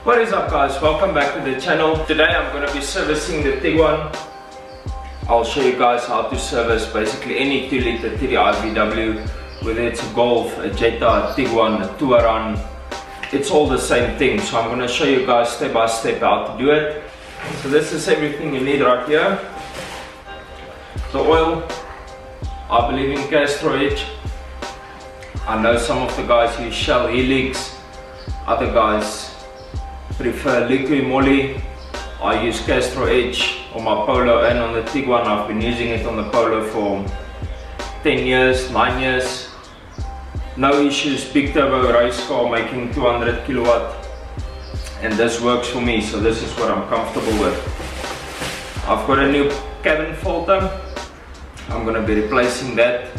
What is up guys, welcome back to the channel. Today I'm going to be servicing the Tiguan. I'll show you guys how to service basically any 2-liter TDI VW, whether it's a Golf, a Jetta, a Tiguan, a Touran. It's all the same thing, so I'm going to show you guys step by step how to do it. So this is everything you need right here. The oil, I believe in castor edge. I know some of the guys use Shell Helix, other guys prefer liquid moly. I use castor edge on my Polo and on the Tiguan. I've been using it on the Polo for 10 years, 9 years. No issues, big turbo race car making 200 kilowatt, and this works for me, so this is what I'm comfortable with. I've got a new cabin filter. I'm going to be replacing that,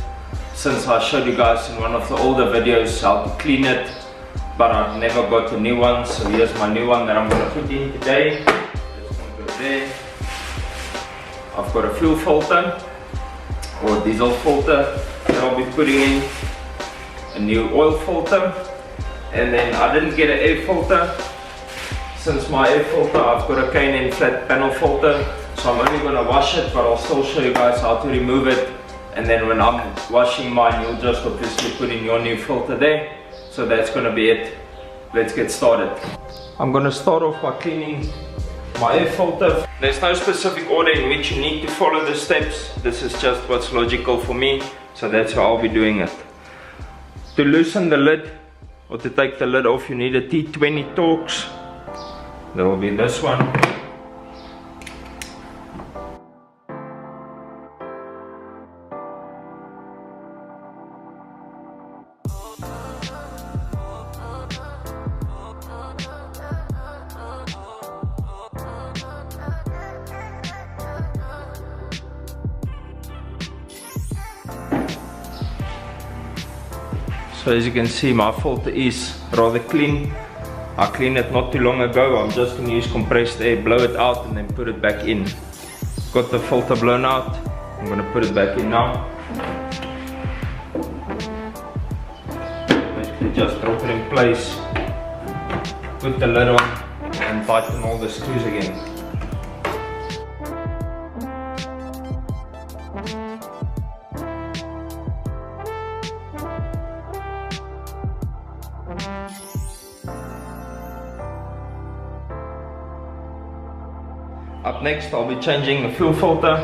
since I showed you guys in one of the older videos how to clean it, but I've never got a new one. So here's my new one that I'm going to put in today. That's going to go there. I've got a fuel filter or diesel filter that I'll be putting in, a new oil filter, and then I didn't get an air filter. Since my air filter, I've got a K&N flat panel filter, so I'm only going to wash it, but I'll still show you guys how to remove it. And then when I'm washing mine, you'll just obviously put in your new filter there. So that's going to be it. Let's get started. I'm going to start off by cleaning my air filter. There's no specific order in which you need to follow the steps. This is just what's logical for me, so that's how I'll be doing it. To loosen the lid or to take the lid off, you need a T20 Torx. There will be this one. So as you can see, my filter is rather clean. I cleaned it not too long ago. I'm just going to use compressed air, blow it out and then put it back in. Got the filter blown out. I'm going to put it back in now. Basically just drop it in place, put the lid on and tighten all the screws again. Up next, I'll be changing the fuel filter,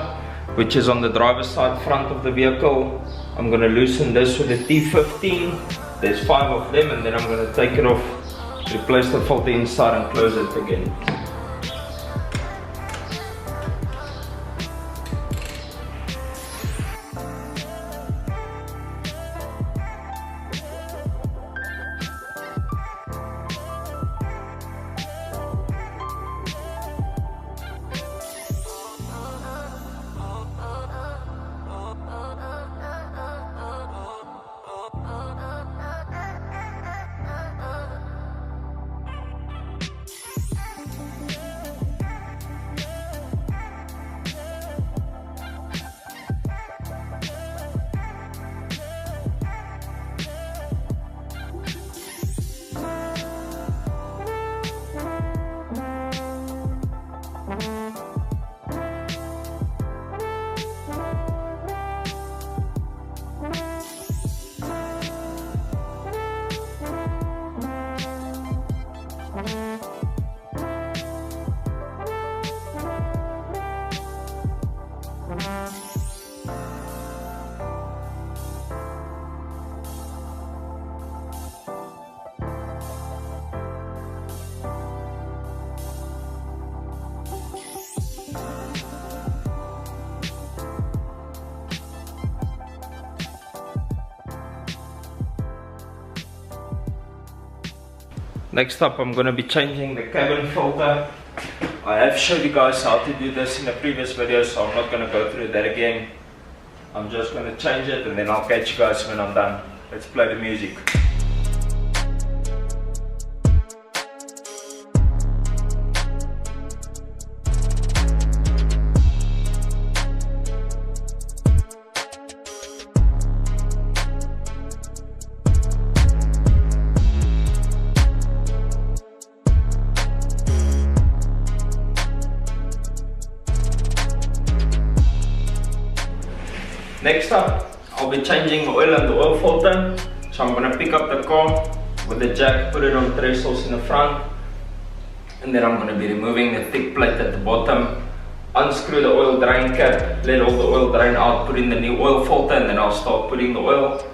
which is on the driver's side front of the vehicle. I'm going to loosen this with a T15. There's 5 of them, and then I'm going to take it off, replace the filter inside and close it again. Next up, I'm going to be changing the cabin filter. I have showed you guys how to do this in a previous video, so I'm not going to go through that again. I'm just going to change it and then I'll catch you guys when I'm done. Let's play the music. Next up, I'll be changing the oil and the oil filter. So I'm gonna pick up the car with the jack, put it on trestles in the front, and then I'm gonna be removing the thick plate at the bottom, unscrew the oil drain cap, let all the oil drain out, put in the new oil filter, and then I'll start putting the oil.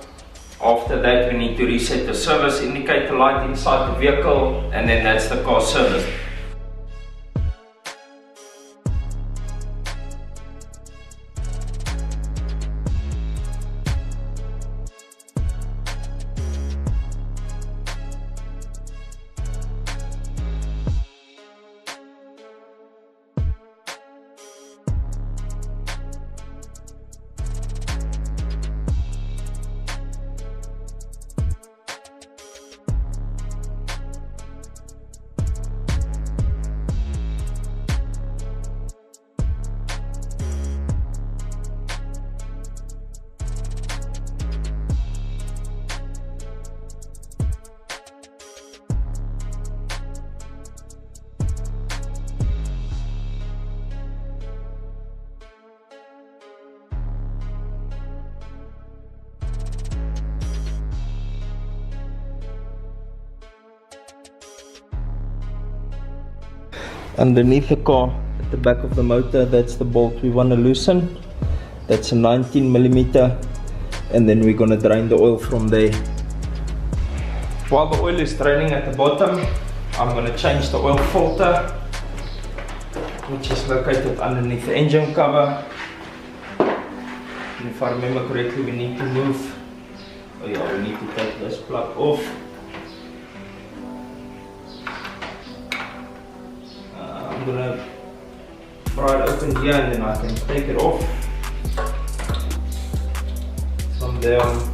After that, we need to reset the service indicator light inside the vehicle, and then that's the car serviced. Underneath the car, at the back of the motor, that's the bolt we want to loosen. That's a 19mm, and then we're going to drain the oil from there. While the oil is draining at the bottom, I'm going to change the oil filter, which is located underneath the engine cover. And if I remember correctly, we need to move, we need to take this plug off. I'm gonna pry it open here, and then I can take it off. From there on,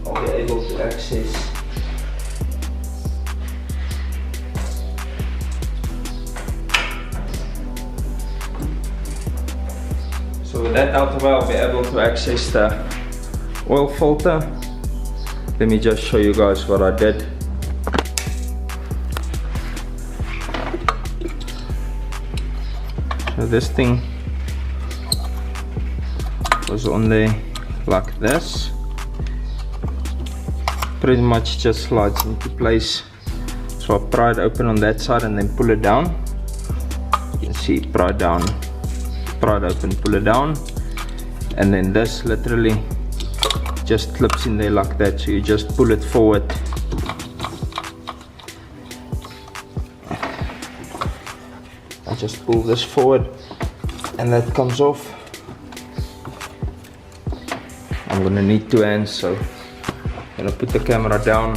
I'll be able to access so with that out of the way, I'll be able to access the oil filter. Let me just show you guys what I did. So this thing was on there like this. Pretty much just slides into place. So I pry it open on that side and then pull it down. You can see pry it down, pry it open, pull it down, and then this literally just clips in there like that. So you just pull it forward. I just pull this forward and that comes off. I'm gonna need 2 hands, so I'm gonna put the camera down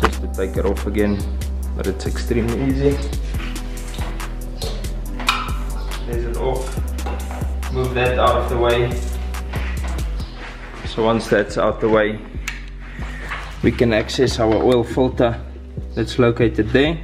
just to take it off again, but it's extremely easy. There's it off. Move that out of the way. So once that's out the way, we can access our oil filter that's located there.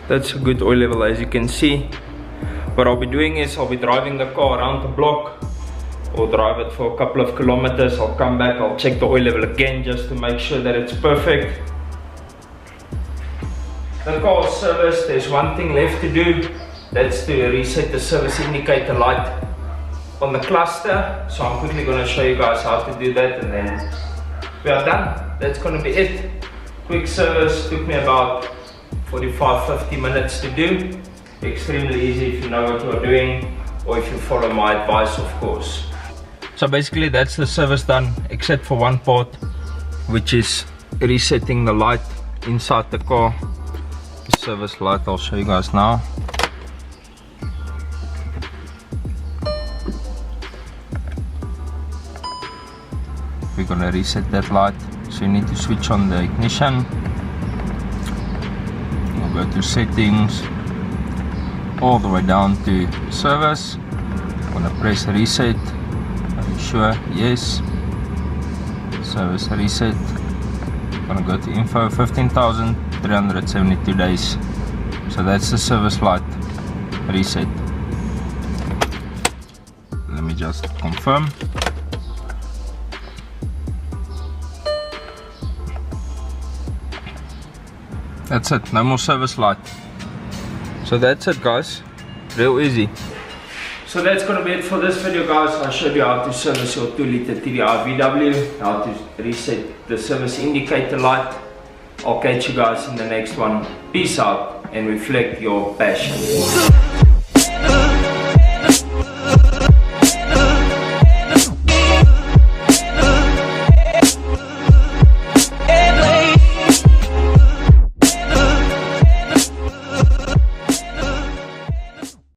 That's a good oil level, as you can see. What I'll be doing is I'll be driving the car around the block or drive it for a couple of kilometers. I'll come back, I'll check the oil level again just to make sure that it's perfect. the car is serviced. There's one thing left to do. That's to reset the service indicator light on the cluster. So I'm quickly going to show you guys how to do that, and then we are done. That's going to be it. Quick service, took me about 45-50 minutes to do. Extremely easy if you know what you're doing, or if you follow my advice, of course. So basically that's the service done, except for one part, which is resetting the light inside the car. The service light, I'll show you guys now. We're gonna reset that light, so you need to switch on the ignition. We'll go to settings, all the way down to service. I'm gonna press reset. Are you sure? Yes. Service reset. I'm gonna go to info, 15,372 days. So that's the service light reset. Let me just confirm. That's it, no more service light. So that's it, guys, real easy. So that's gonna be it for this video, guys. I showed you how to service your 2-liter TDI VW, how to reset the service indicator light. I'll catch you guys in the next one. Peace out and reflect your passion.